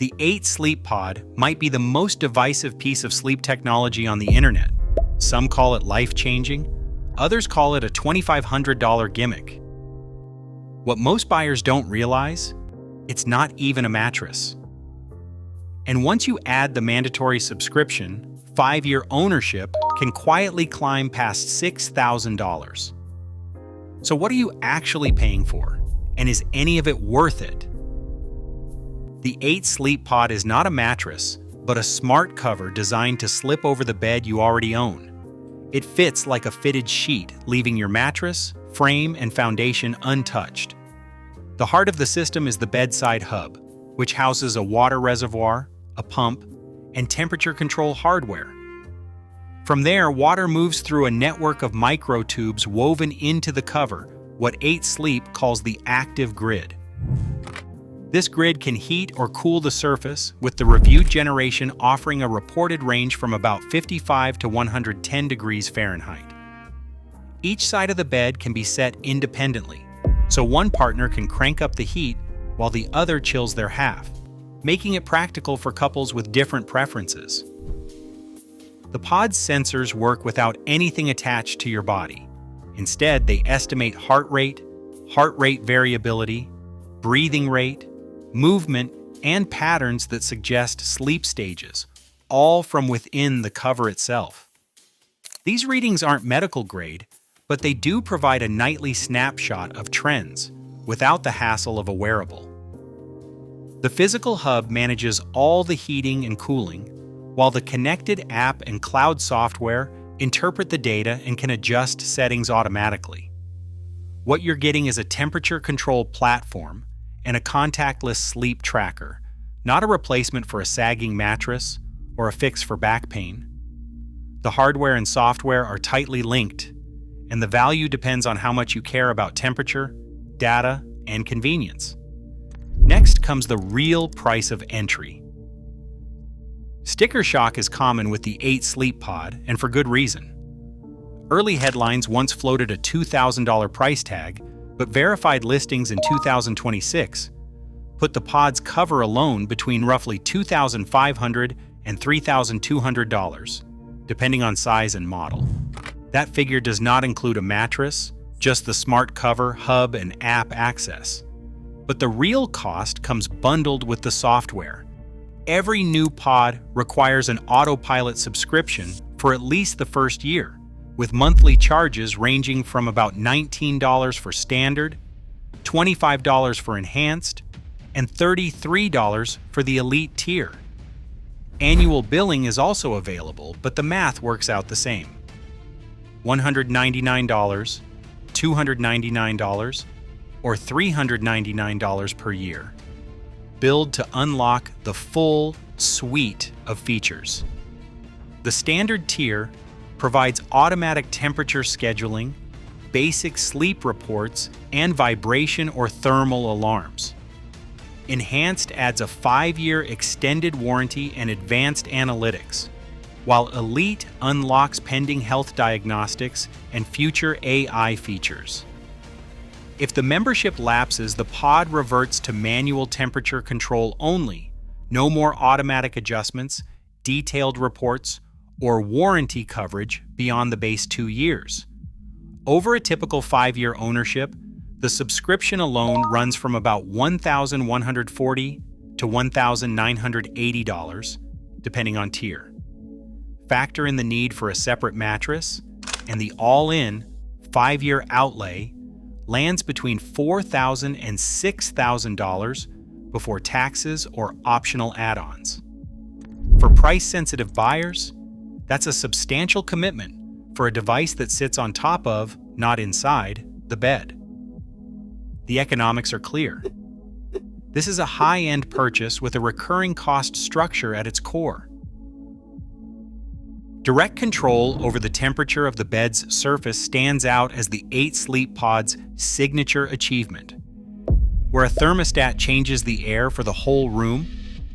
The 8 Sleep Pod might be the most divisive piece of sleep technology on the internet. Some call it life-changing, others call it a $2,500 gimmick. What most buyers don't realize, it's not even a mattress. And once you add the mandatory subscription, 5-year ownership can quietly climb past $6,000. So what are you actually paying for? And is any of it worth it? The 8 Sleep Pod is not a mattress, but a smart cover designed to slip over the bed you already own. It fits like a fitted sheet, leaving your mattress, frame, and foundation untouched. The heart of the system is the bedside hub, which houses a water reservoir, a pump, and temperature control hardware. From there, water moves through a network of microtubes woven into the cover, what 8 Sleep calls the active grid. This grid can heat or cool the surface, with the reviewed generation offering a reported range from about 55 to 110 degrees Fahrenheit. Each side of the bed can be set independently, so one partner can crank up the heat while the other chills their half, making it practical for couples with different preferences. The pod's sensors work without anything attached to your body. Instead, they estimate heart rate variability, breathing rate, movement, and patterns that suggest sleep stages, all from within the cover itself. These readings aren't medical grade, but they do provide a nightly snapshot of trends without the hassle of a wearable. The physical hub manages all the heating and cooling, while the connected app and cloud software interpret the data and can adjust settings automatically. What you're getting is a temperature-controlled platform and a contactless sleep tracker, not a replacement for a sagging mattress or a fix for back pain. The hardware and software are tightly linked, and the value depends on how much you care about temperature, data, and convenience. Next comes the real price of entry. Sticker shock is common with the 8 Sleep Pod, and for good reason. Early headlines once floated a $2,000 price tag, but verified listings in 2026 put the pod's cover alone between roughly $2,500 and $3,200, depending on size and model. That figure does not include a mattress, just the smart cover, hub, and app access. But the real cost comes bundled with the software. Every new pod requires an autopilot subscription for at least the first year, with monthly charges ranging from about $19 for standard, $25 for enhanced, and $33 for the elite tier. Annual billing is also available, but the math works out the same. $199, $299, or $399 per year, billed to unlock the full suite of features. The standard tier provides automatic temperature scheduling, basic sleep reports, and vibration or thermal alarms. Enhanced adds a 5-year extended warranty and advanced analytics, while Elite unlocks pending health diagnostics and future AI features. If the membership lapses, the pod reverts to manual temperature control only, no more automatic adjustments, detailed reports, or warranty coverage beyond the base 2 years. Over a typical 5-year ownership, the subscription alone runs from about $1,140 to $1,980, depending on tier. Factor in the need for a separate mattress, and the all-in 5-year outlay lands between $4,000 and $6,000 before taxes or optional add-ons. For price-sensitive buyers, that's a substantial commitment for a device that sits on top of, not inside, the bed. The economics are clear. This is a high-end purchase with a recurring cost structure at its core. Direct control over the temperature of the bed's surface stands out as the 8 Sleep Pod's signature achievement. Where a thermostat changes the air for the whole room,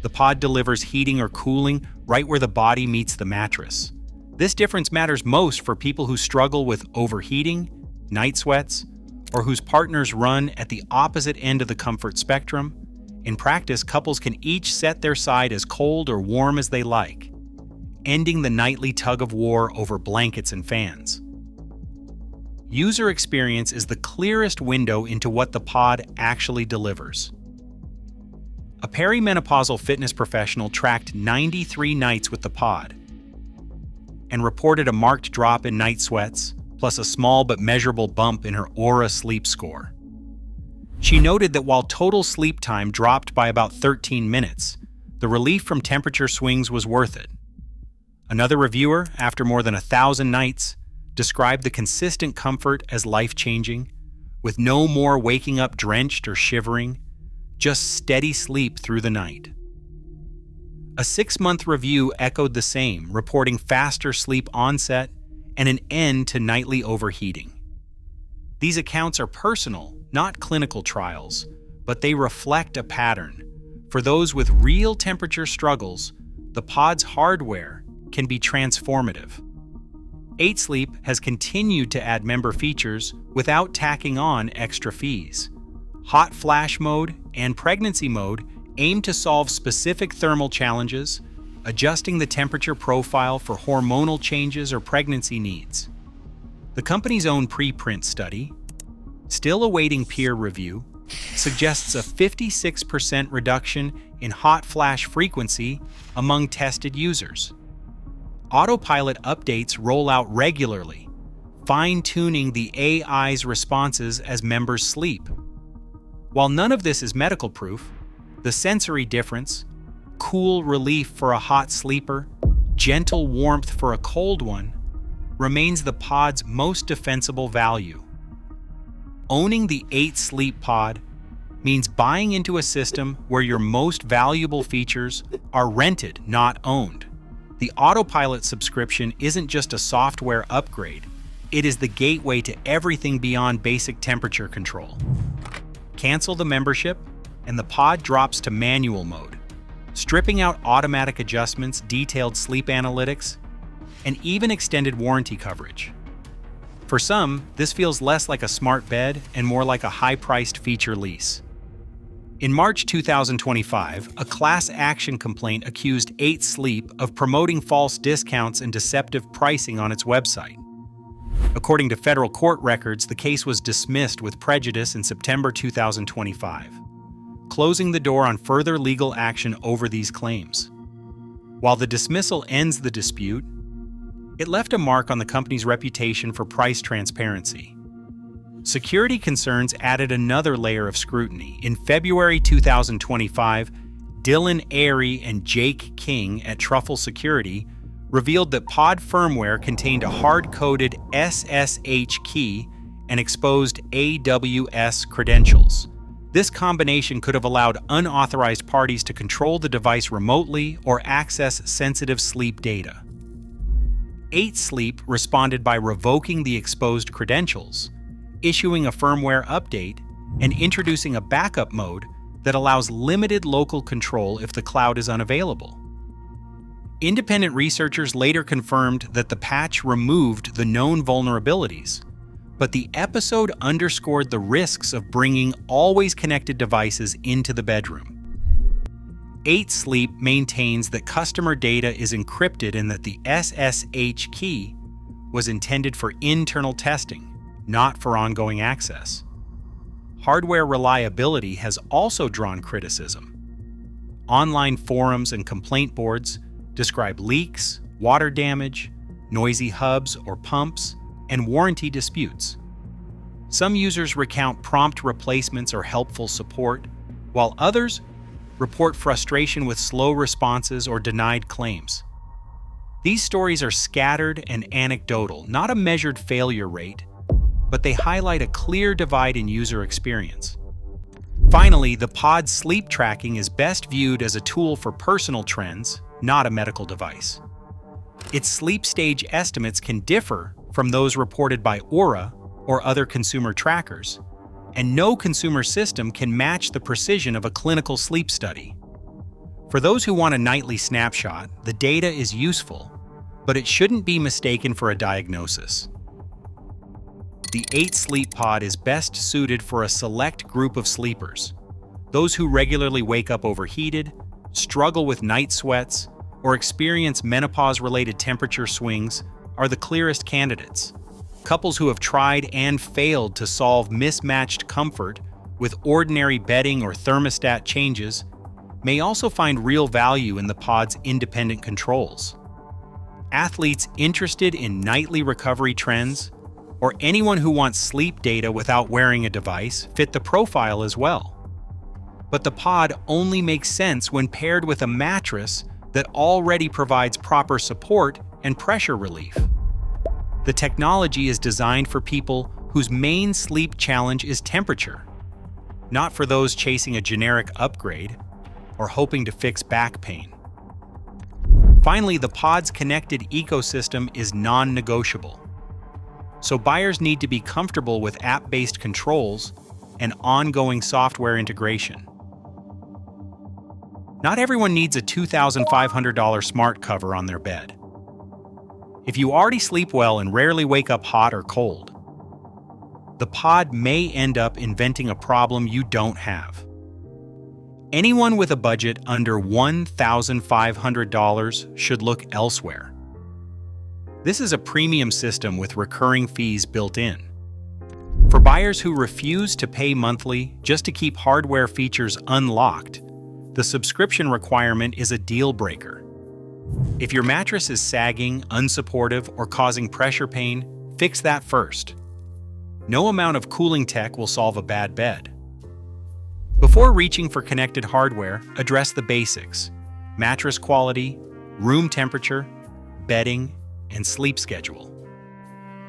the pod delivers heating or cooling right where the body meets the mattress. This difference matters most for people who struggle with overheating, night sweats, or whose partners run at the opposite end of the comfort spectrum In practice, couples can each set their side as cold or warm as they like, ending the nightly tug-of-war over blankets and fans. User experience is the clearest window into what the pod actually delivers. A perimenopausal fitness professional tracked 93 nights with the pod and reported a marked drop in night sweats, plus a small but measurable bump in her Aura sleep score. She noted that while total sleep time dropped by about 13 minutes, the relief from temperature swings was worth it. Another reviewer, after more than 1,000 nights, described the consistent comfort as life-changing, with no more waking up drenched or shivering, just steady sleep through the night. A 6-month review echoed the same, reporting faster sleep onset and an end to nightly overheating. These accounts are personal, not clinical trials, but they reflect a pattern. For those with real temperature struggles, the pod's hardware can be transformative. 8Sleep has continued to add member features without tacking on extra fees. Hot flash mode and pregnancy mode aim to solve specific thermal challenges, adjusting the temperature profile for hormonal changes or pregnancy needs. The company's own preprint study, still awaiting peer review, suggests a 56% reduction in hot flash frequency among tested users. Autopilot updates roll out regularly, fine-tuning the AI's responses as members sleep. While none of this is medical proof, the sensory difference, cool relief for a hot sleeper, gentle warmth for a cold one, remains the pod's most defensible value. Owning the 8Sleep pod means buying into a system where your most valuable features are rented, not owned. The Autopilot subscription isn't just a software upgrade, it is the gateway to everything beyond basic temperature control. Cancel the membership, and the pod drops to manual mode, stripping out automatic adjustments, detailed sleep analytics, and even extended warranty coverage. For some, this feels less like a smart bed and more like a high-priced feature lease. In March 2025, a class action complaint accused 8Sleep of promoting false discounts and deceptive pricing on its website. According to federal court records, the case was dismissed with prejudice in September 2025, closing the door on further legal action over these claims. While the dismissal ends the dispute, it left a mark on the company's reputation for price transparency. Security concerns added another layer of scrutiny. In February 2025, Dylan Airy and Jake King at Truffle Security revealed that pod firmware contained a hard-coded SSH key and exposed AWS credentials. This combination could have allowed unauthorized parties to control the device remotely or access sensitive sleep data. 8Sleep responded by revoking the exposed credentials, issuing a firmware update, and introducing a backup mode that allows limited local control if the cloud is unavailable. Independent researchers later confirmed that the patch removed the known vulnerabilities, but the episode underscored the risks of bringing always connected devices into the bedroom. 8Sleep maintains that customer data is encrypted and that the SSH key was intended for internal testing, not for ongoing access. Hardware reliability has also drawn criticism. Online forums and complaint boards describe leaks, water damage, noisy hubs or pumps, and warranty disputes. Some users recount prompt replacements or helpful support, while others report frustration with slow responses or denied claims. These stories are scattered and anecdotal, not a measured failure rate, but they highlight a clear divide in user experience. Finally, the pod's sleep tracking is best viewed as a tool for personal trends, not a medical device. Its sleep stage estimates can differ from those reported by Aura or other consumer trackers, and no consumer system can match the precision of a clinical sleep study. For those who want a nightly snapshot, the data is useful, but it shouldn't be mistaken for a diagnosis. The 8Sleep pod is best suited for a select group of sleepers, Those who regularly wake up overheated, struggle with night sweats, or experience menopause-related temperature swings are the clearest candidates. Couples who have tried and failed to solve mismatched comfort with ordinary bedding or thermostat changes may also find real value in the pod's independent controls. Athletes interested in nightly recovery trends, or anyone who wants sleep data without wearing a device, fit the profile as well. But the pod only makes sense when paired with a mattress that already provides proper support and pressure relief. The technology is designed for people whose main sleep challenge is temperature, not for those chasing a generic upgrade or hoping to fix back pain. Finally, the pod's connected ecosystem is non-negotiable. So buyers need to be comfortable with app-based controls and ongoing software integration. Not everyone needs a $2,500 smart cover on their bed. If you already sleep well and rarely wake up hot or cold, the pod may end up inventing a problem you don't have. Anyone with a budget under $1,500 should look elsewhere. This is a premium system with recurring fees built in. For buyers who refuse to pay monthly just to keep hardware features unlocked, the subscription requirement is a deal breaker. If your mattress is sagging, unsupportive, or causing pressure pain, fix that first. No amount of cooling tech will solve a bad bed. Before reaching for connected hardware, address the basics: mattress quality, room temperature, bedding, and sleep schedule.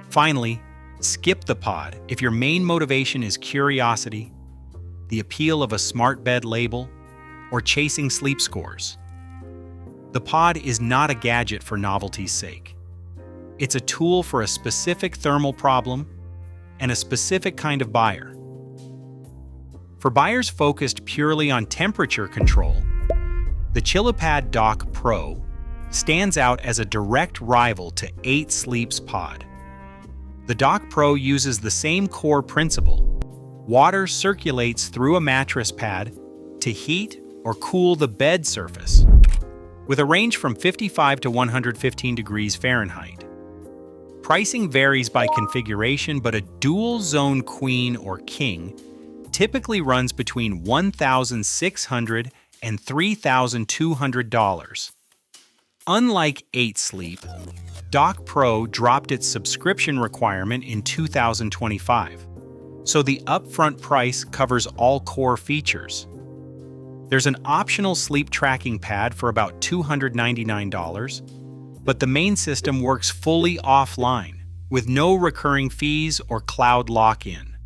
Finally, skip the pod if your main motivation is curiosity, the appeal of a smart bed label, or chasing sleep scores. The pod is not a gadget for novelty's sake. It's a tool for a specific thermal problem and a specific kind of buyer. For buyers focused purely on temperature control, the ChiliPad Dock Pro stands out as a direct rival to 8 Sleep's pod. The Dock Pro uses the same core principle. Water circulates through a mattress pad to heat or cool the bed surface, with a range from 55 to 115 degrees Fahrenheit. Pricing varies by configuration, but a dual-zone queen or king typically runs between $1,600 and $3,200. Unlike 8 Sleep, Dock Pro dropped its subscription requirement in 2025, so the upfront price covers all core features. There's an optional sleep tracking pad for about $299, but the main system works fully offline, with no recurring fees or cloud lock-in.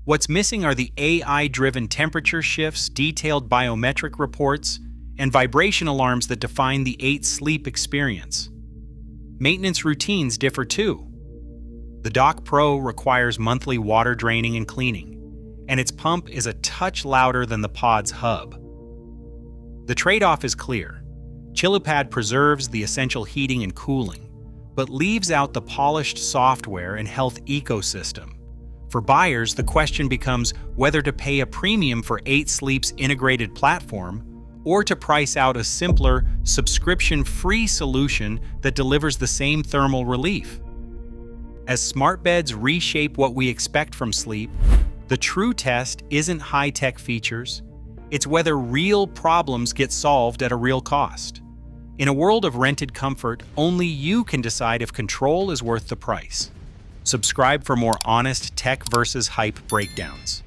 What's missing are the AI-driven temperature shifts, detailed biometric reports, and vibration alarms that define the 8 Sleep experience. Maintenance routines differ too. The Dock Pro requires monthly water draining and cleaning, and its pump is a touch louder than the pod's hub. The trade-off is clear. ChiliPad preserves the essential heating and cooling, but leaves out the polished software and health ecosystem. For buyers, the question becomes whether to pay a premium for 8 Sleep's integrated platform or to price out a simpler, subscription-free solution that delivers the same thermal relief. As smart beds reshape what we expect from sleep, the true test isn't high-tech features, it's whether real problems get solved at a real cost. In a world of rented comfort, only you can decide if control is worth the price. Subscribe for more honest tech versus hype breakdowns.